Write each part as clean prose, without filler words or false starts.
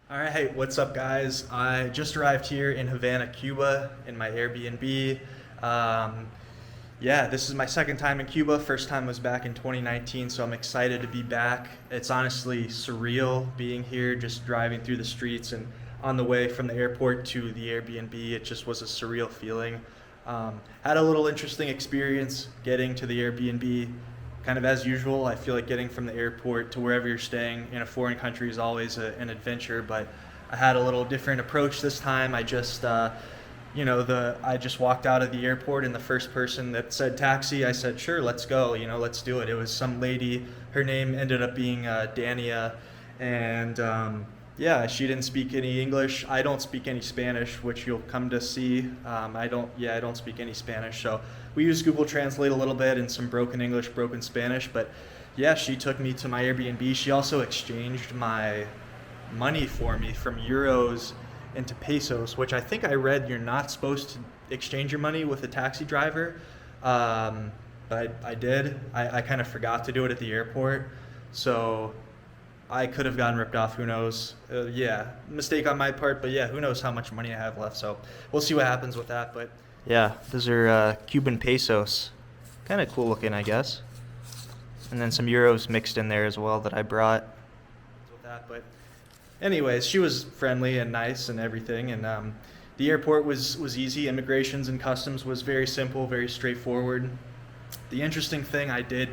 All right, what's up, guys? I just arrived here in Havana, Cuba, in my Airbnb. Um, yeah, this is my second time in Cuba. First time was back in 2019, so I'm excited to be back. It's honestly surreal being here, just driving through the streets and on the way from the airport to the Airbnb. It just was a surreal feeling. Had a little interesting experience getting to the Airbnb. Kind of as usual, I feel like getting from the airport to wherever you're staying in a foreign country is always an adventure, but I had a little different approach this time. I just walked out of the airport, and the first person that said taxi, I said, sure, let's go, let's do it. It was some lady. Her name ended up being Dania, and yeah, she didn't speak any English. I don't speak any Spanish, which you'll come to see. I don't speak any Spanish. So we use Google Translate a little bit and some broken English, broken Spanish. But yeah, she took me to my Airbnb. She also exchanged my money for me from euros into pesos, which I think I read you're not supposed to exchange your money with a taxi driver. But I did. I kind of forgot to do it at the airport. So I could have gotten ripped off. Who knows? Yeah, mistake on my part. But yeah, who knows how much money I have left. So we'll see what happens with that. But yeah, those are Cuban pesos. Kind of cool looking, I guess. And then some euros mixed in there as well that I brought. With that, but anyways, she was friendly and nice and everything. And the airport was easy. Immigrations and customs was very simple, very straightforward. The interesting thing I did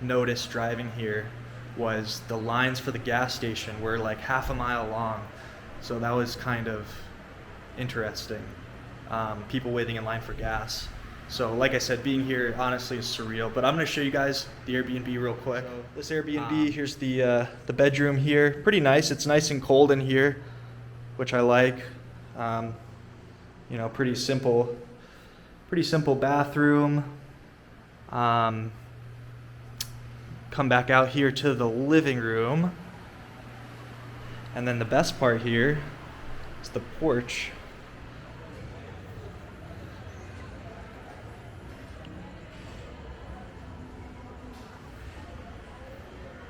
notice driving here was the lines for the gas station were like half a mile long. So that was kind of interesting. People waiting in line for gas. So like I said, being here honestly is surreal. But I'm going to show you guys the Airbnb real quick. So this Airbnb, here's the bedroom here. Pretty nice. It's nice and cold in here, which I like. Pretty simple bathroom. Come back out here to the living room. And then the best part here is the porch.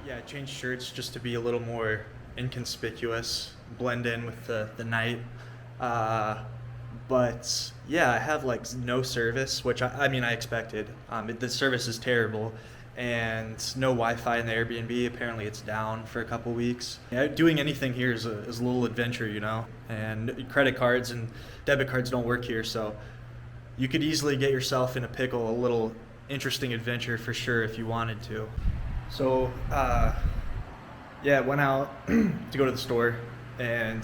Yeah, I changed shirts just to be a little more inconspicuous, blend in with the night. But yeah, I have like no service, which I expected. The service is terrible, and no Wi-Fi in the Airbnb. Apparently, it's down for a couple weeks. Yeah, doing anything here is a little adventure, And credit cards and debit cards don't work here, so you could easily get yourself in a pickle. A little interesting adventure for sure if you wanted to. So, went out to go to the store and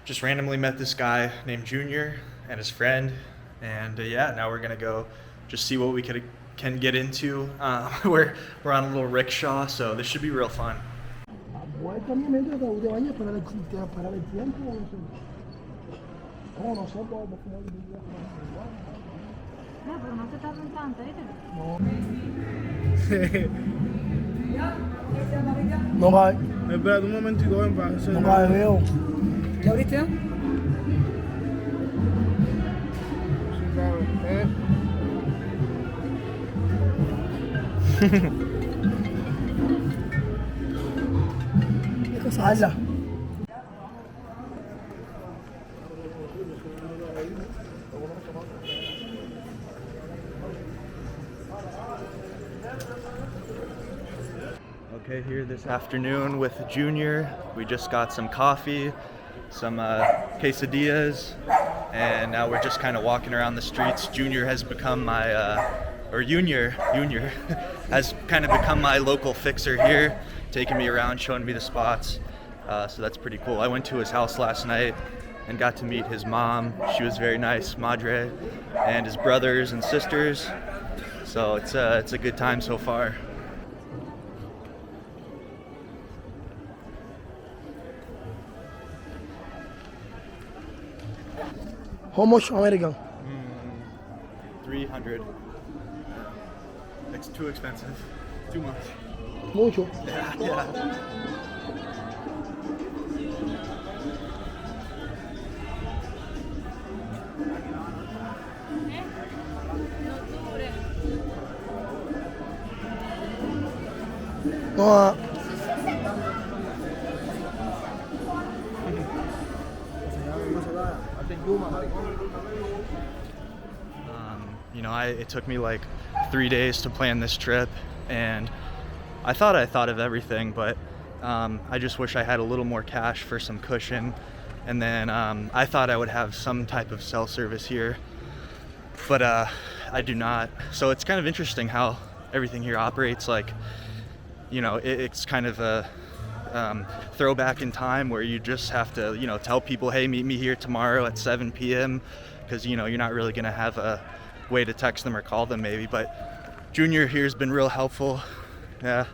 just randomly met this guy named Junior and his friend. And now we're gonna go just see what we can get into. We're on a little rickshaw, so this should be real fun. No, pero no te tardes tanto, ¿viste? No cae. Espera un momentito, ven para hacer. No cae, veo. ¿Ya abriste? Sí, claro. ¿Qué cosa es esa? Okay, here this afternoon with Junior. We just got some coffee, some quesadillas, and now we're just kind of walking around the streets. Junior has become Yunior has kind of become my local fixer here, taking me around, showing me the spots. So that's pretty cool. I went to his house last night and got to meet his mom. She was very nice, Madre, and his brothers and sisters. So it's a good time so far. How much American? 300. It's too expensive. Too much. Mucho. Yeah. No, You know, it took me like 3 days to plan this trip, and I thought of everything, but I just wish I had a little more cash for some cushion. And then I thought I would have some type of cell service here, but I do not. So it's kind of interesting how everything here operates. Like, you know, it's kind of a throwback in time where you just have to, you know, tell people, hey, meet me here tomorrow at 7 p.m. because, you know, you're not really going to have a way to text them or call them maybe. But Junior here has been real helpful. Yeah,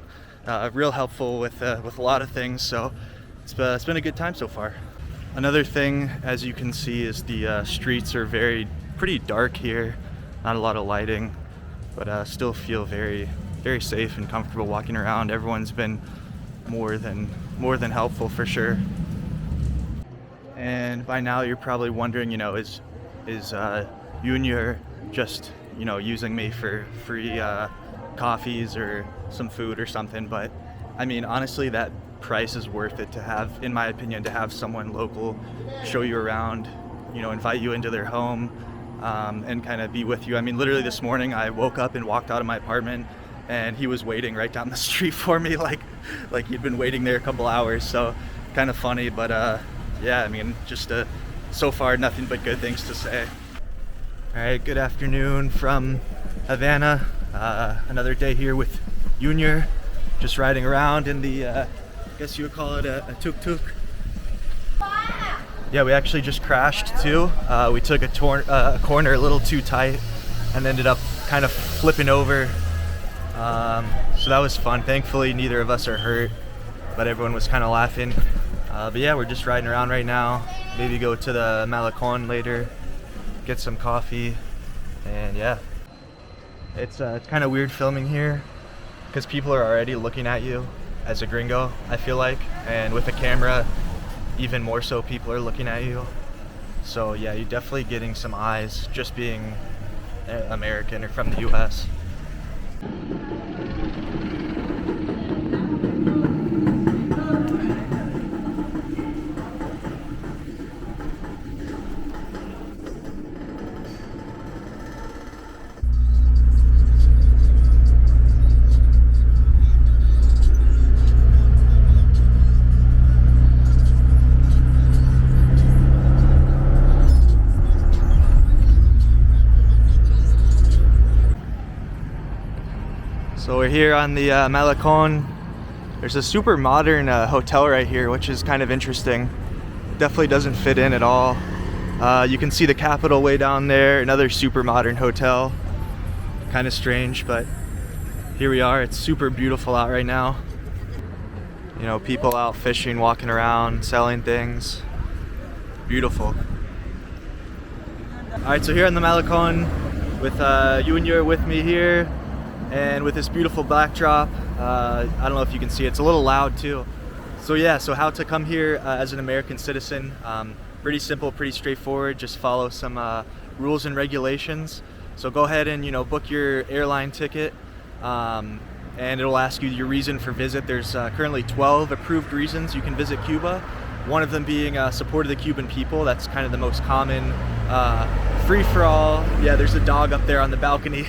real helpful with a lot of things. So it's been a good time so far. Another thing, as you can see, is the streets are pretty dark here. Not a lot of lighting, but still feel very safe and comfortable walking around. Everyone's been more than helpful for sure. And by now you're probably wondering, you know, is Yunior just, you know, using me for free coffees or some food or something? But I mean, honestly, that price is worth it to have, in my opinion, to have someone local show you around, you know, invite you into their home, and kind of be with you. I mean, literally this morning I woke up and walked out of my apartment and he was waiting right down the street for me, like he'd been waiting there a couple hours. So kind of funny, but yeah, I mean, just so far nothing but good things to say. All right, good afternoon from Havana. Another day here with Yunior, just riding around in the I guess you would call it a tuk-tuk. Yeah, we actually just crashed too. We took a corner a little too tight and ended up kind of flipping over. So that was fun. Thankfully, neither of us are hurt, but everyone was kind of laughing. But yeah, we're just riding around right now. Maybe go to the Malecon later, get some coffee, and yeah. It's kind of weird filming here because people are already looking at you as a gringo, I feel like, and with a camera, even more so people are looking at you. So yeah, you're definitely getting some eyes just being American or from the US. So we're here on the Malecon. There's a super modern hotel right here, which is kind of interesting. Definitely doesn't fit in at all. You can see the Capitol way down there, another super modern hotel. Kind of strange, but here we are. It's super beautiful out right now. You know, people out fishing, walking around, selling things. Beautiful. All right, so here on the Malecon with Yunior with me here. And with this beautiful backdrop, I don't know if you can see, it's a little loud too. So yeah, so how to come here as an American citizen, pretty simple, pretty straightforward, just follow some rules and regulations. So go ahead and, you know, book your airline ticket, and it'll ask you your reason for visit. There's currently 12 approved reasons you can visit Cuba. One of them being support of the Cuban people. That's kind of the most common. Free-for-all, yeah, there's a dog up there on the balcony.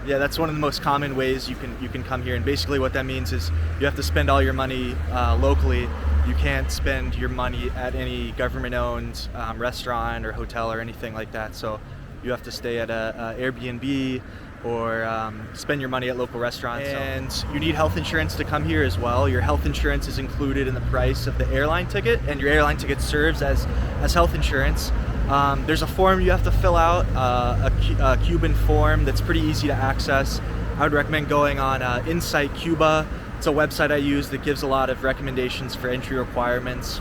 Yeah, that's one of the most common ways you can come here, and basically what that means is you have to spend all your money locally. You can't spend your money at any government-owned restaurant or hotel or anything like that. So you have to stay at a Airbnb or spend your money at local restaurants. And you need health insurance to come here as well. Your health insurance is included in the price of the airline ticket, and your airline ticket serves as health insurance. There's a form you have to fill out, a Cuban form that's pretty easy to access. I would recommend going on Insight Cuba. It's a website I use that gives a lot of recommendations for entry requirements.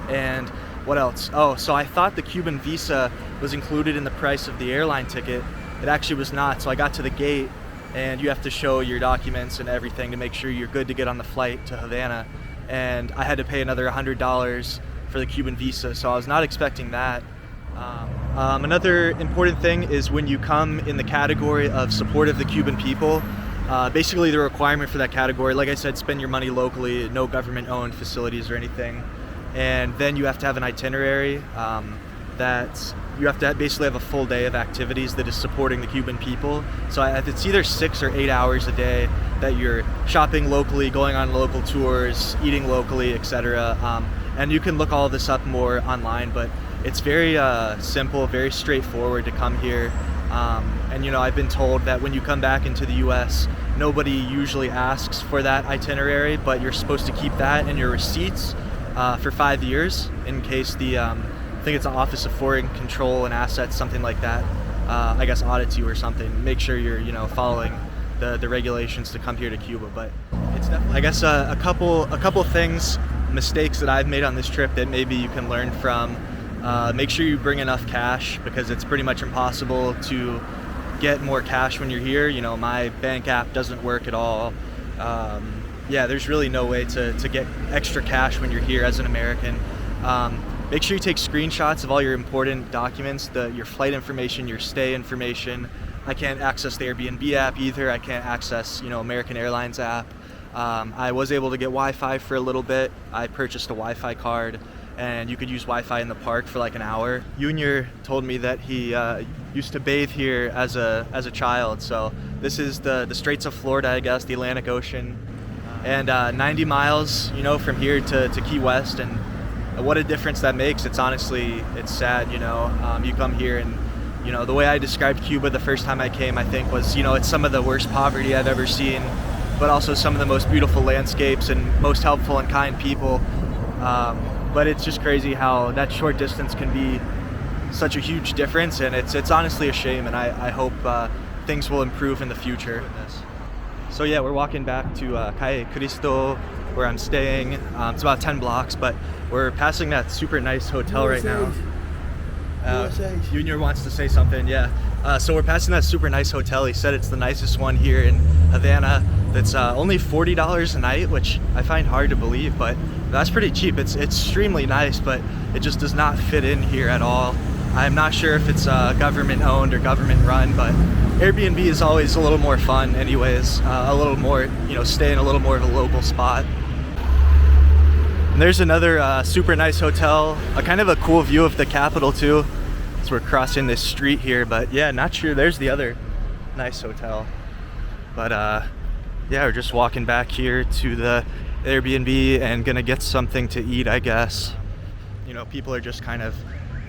And what else? Oh, so I thought the Cuban visa was included in the price of the airline ticket. It actually was not. So I got to the gate and you have to show your documents and everything to make sure you're good to get on the flight to Havana. And I had to pay another $100 for the Cuban visa, so I was not expecting that. Another important thing is when you come in the category of support of the Cuban people, basically the requirement for that category, like I said, spend your money locally, no government-owned facilities or anything. and then you have to have an itinerary that you have to basically have a full day of activities that is supporting the Cuban people. So it's either 6 or 8 hours a day that you're shopping locally, going on local tours, eating locally, etc. And you can look all this up more online, but it's very simple, very straightforward to come here. And I've been told that when you come back into the US, nobody usually asks for that itinerary, but you're supposed to keep that in your receipts for 5 years in case I think it's the Office of Foreign Control and Assets, something like that, I guess audits you or something. Make sure you're following the regulations to come here to Cuba. But it's definitely, I guess, a couple things, mistakes that I've made on this trip that maybe you can learn from. Make sure you bring enough cash, because it's pretty much impossible to get more cash when you're here. My bank app doesn't work at all. Yeah, there's really no way to get extra cash when you're here as an American. Make sure you take screenshots of all your important documents, your flight information, your stay information. I can't access the Airbnb app either. I can't access, American Airlines app. I was able to get Wi-Fi for a little bit. I purchased a Wi-Fi card, and you could use Wi-Fi in the park for like an hour. Yunior told me that he used to bathe here as a child. So this is the Straits of Florida, I guess, the Atlantic Ocean, and 90 miles, from here to Key West, and what a difference that makes. It's sad. You come here and the way I described Cuba the first time I came, I think, was it's some of the worst poverty I've ever seen, but also some of the most beautiful landscapes and most helpful and kind people. But it's just crazy how that short distance can be such a huge difference, and it's honestly a shame, and I hope things will improve in the future. So yeah, we're walking back to Calle Cristo, where I'm staying. It's about 10 blocks, but we're passing that super nice hotel right now. Yunior wants to say something, yeah. So we're passing that super nice hotel. He said it's the nicest one here in Havana. That's only $40 a night, which I find hard to believe, but that's pretty cheap. It's extremely nice, but it just does not fit in here at all. I'm not sure if it's government owned or government run, but Airbnb is always a little more fun anyways, a little more, stay in a little more of a local spot. And there's another super nice hotel, a kind of a cool view of the capital too. So we're crossing this street here, but yeah, not sure. There's the other nice hotel. But yeah, we're just walking back here to the Airbnb and gonna get something to eat, I guess. People are just kind of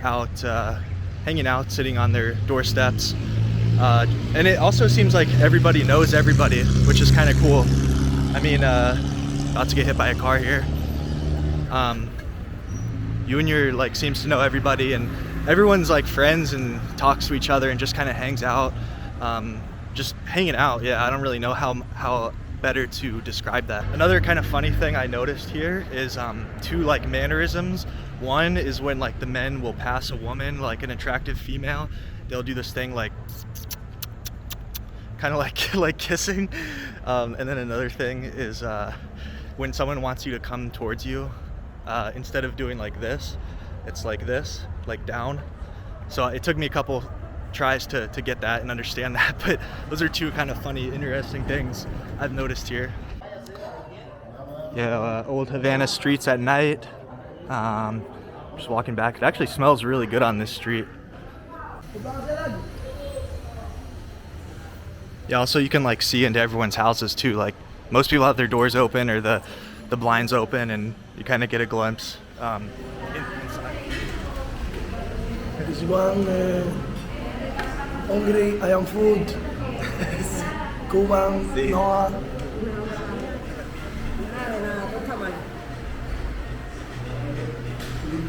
out hanging out, sitting on their doorsteps. And it also seems like everybody knows everybody, which is kind of cool. I mean, about to get hit by a car here. Yunior seems to know everybody, and everyone's friends and talks to each other and just kind of hangs out, just hanging out. Yeah, I don't really know how better to describe that. Another kind of funny thing I noticed here is two mannerisms. One is when the men will pass a woman, an attractive female, they'll do this thing kind of like kissing. And then another thing is when someone wants you to come towards you, instead of doing this, it's this, down. So it took me a couple tries to get that and understand that, but those are two kind of funny, interesting things I've noticed here. Yeah, Old Havana streets at night. Just walking back. It actually smells really good on this street. Yeah, also you can see into everyone's houses too. Most people have their doors open or the blinds open, and you kind of get a glimpse inside. This one, hungry, I am food. Cuban, Sí. no.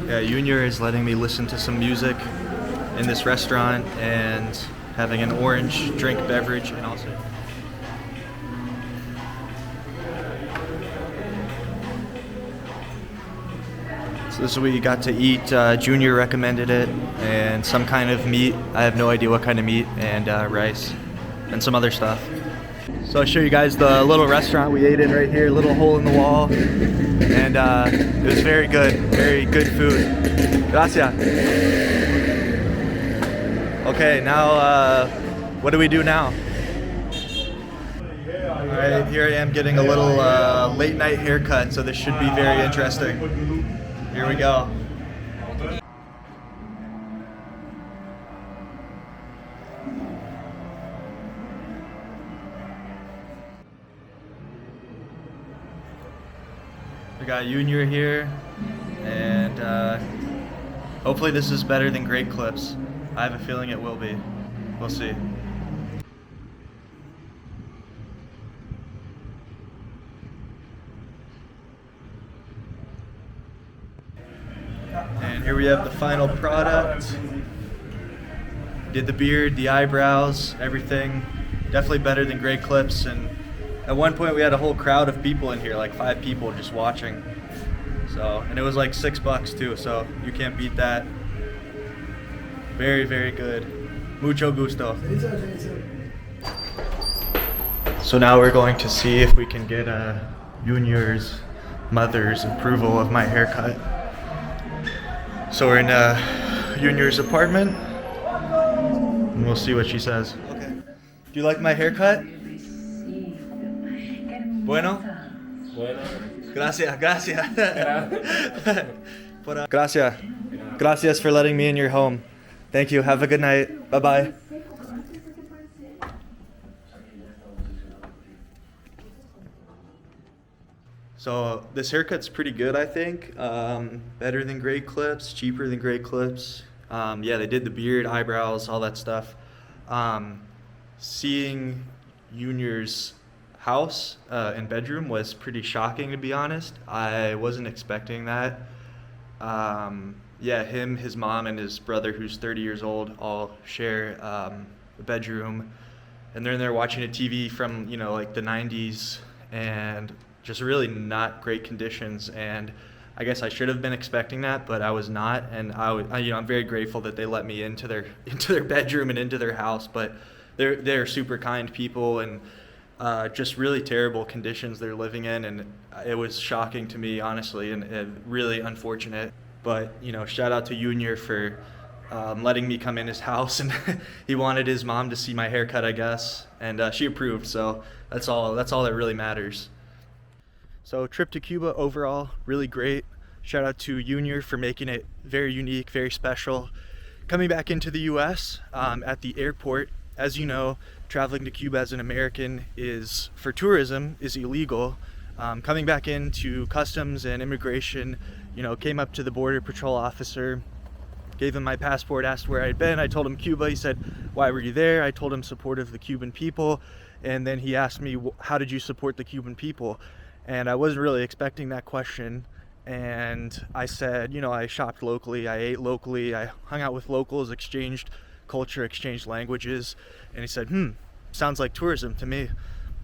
Yeah, Yunior is letting me listen to some music in this restaurant and having an orange drink beverage, and also so this is what you got to eat. Junior recommended it, and some kind of meat. I have no idea what kind of meat, and rice and some other stuff. So I'll show you guys the little restaurant we ate in right here, little hole in the wall, and it was very good food. Gracias. Okay, now what do we do now? Alright, here I am getting a little late night haircut, so this should be very interesting. Here we go. We got Yunior here, and hopefully this is better than Great Clips. I have a feeling it will be. We'll see. And here we have the final product. Did the beard, the eyebrows, everything. Definitely better than Great Clips. And at one point we had a whole crowd of people in here, like 5 people just watching. So, and it was like $6 too, so you can't beat that. Very, very good. Mucho gusto. So now we're going to see if we can get Junior's mother's approval of my haircut. So we're in Junior's apartment, and we'll see what she says. Okay. Do you like my haircut? Bueno? Gracias, gracias. Gracias. Gracias for letting me in your home. Thank you. Have a good night. Bye-bye. So this haircut's pretty good, I think. Better than Great Clips, cheaper than Great Clips. Yeah, they did the beard, eyebrows, all that stuff. Seeing Junior's house and bedroom was pretty shocking, to be honest. I wasn't expecting that. Yeah, him, his mom, and his brother, who's 30 years old, all share a bedroom, and they're in there watching a TV from, you know, like the 90s, and just really not great conditions. And I guess I should have been expecting that, but I was not. And I'm very grateful that they let me into their bedroom and into their house. But they're super kind people, and just really terrible conditions they're living in, and it was shocking to me, honestly, and really unfortunate. But, you know, shout out to Yunior for letting me come in his house, and he wanted his mom to see my haircut, I guess, and she approved. So that's all that really matters. So trip to Cuba overall, really great. Shout out to Yunior for making it very unique, very special. Coming back into the US at the airport, as you know, traveling to Cuba as an American is, for tourism, is illegal. Coming back into customs and immigration, you know, came up to the border patrol officer, gave him my passport, asked where I'd been. I told him Cuba. He said, "Why were you there?" I told him supportive of the Cuban people. And then he asked me, "How did you support the Cuban people?" And I wasn't really expecting that question. And I said, you know, I shopped locally, I ate locally, I hung out with locals, exchanged culture, exchanged languages. And he said, sounds like tourism to me.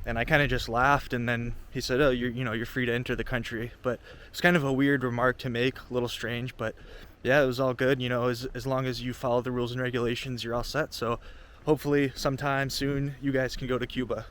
And I kind of just laughed. And then he said, oh, you're free to enter the country. But it's kind of a weird remark to make, a little strange. But yeah, it was all good. You know, as long as you follow the rules and regulations, you're all set. So hopefully sometime soon you guys can go to Cuba.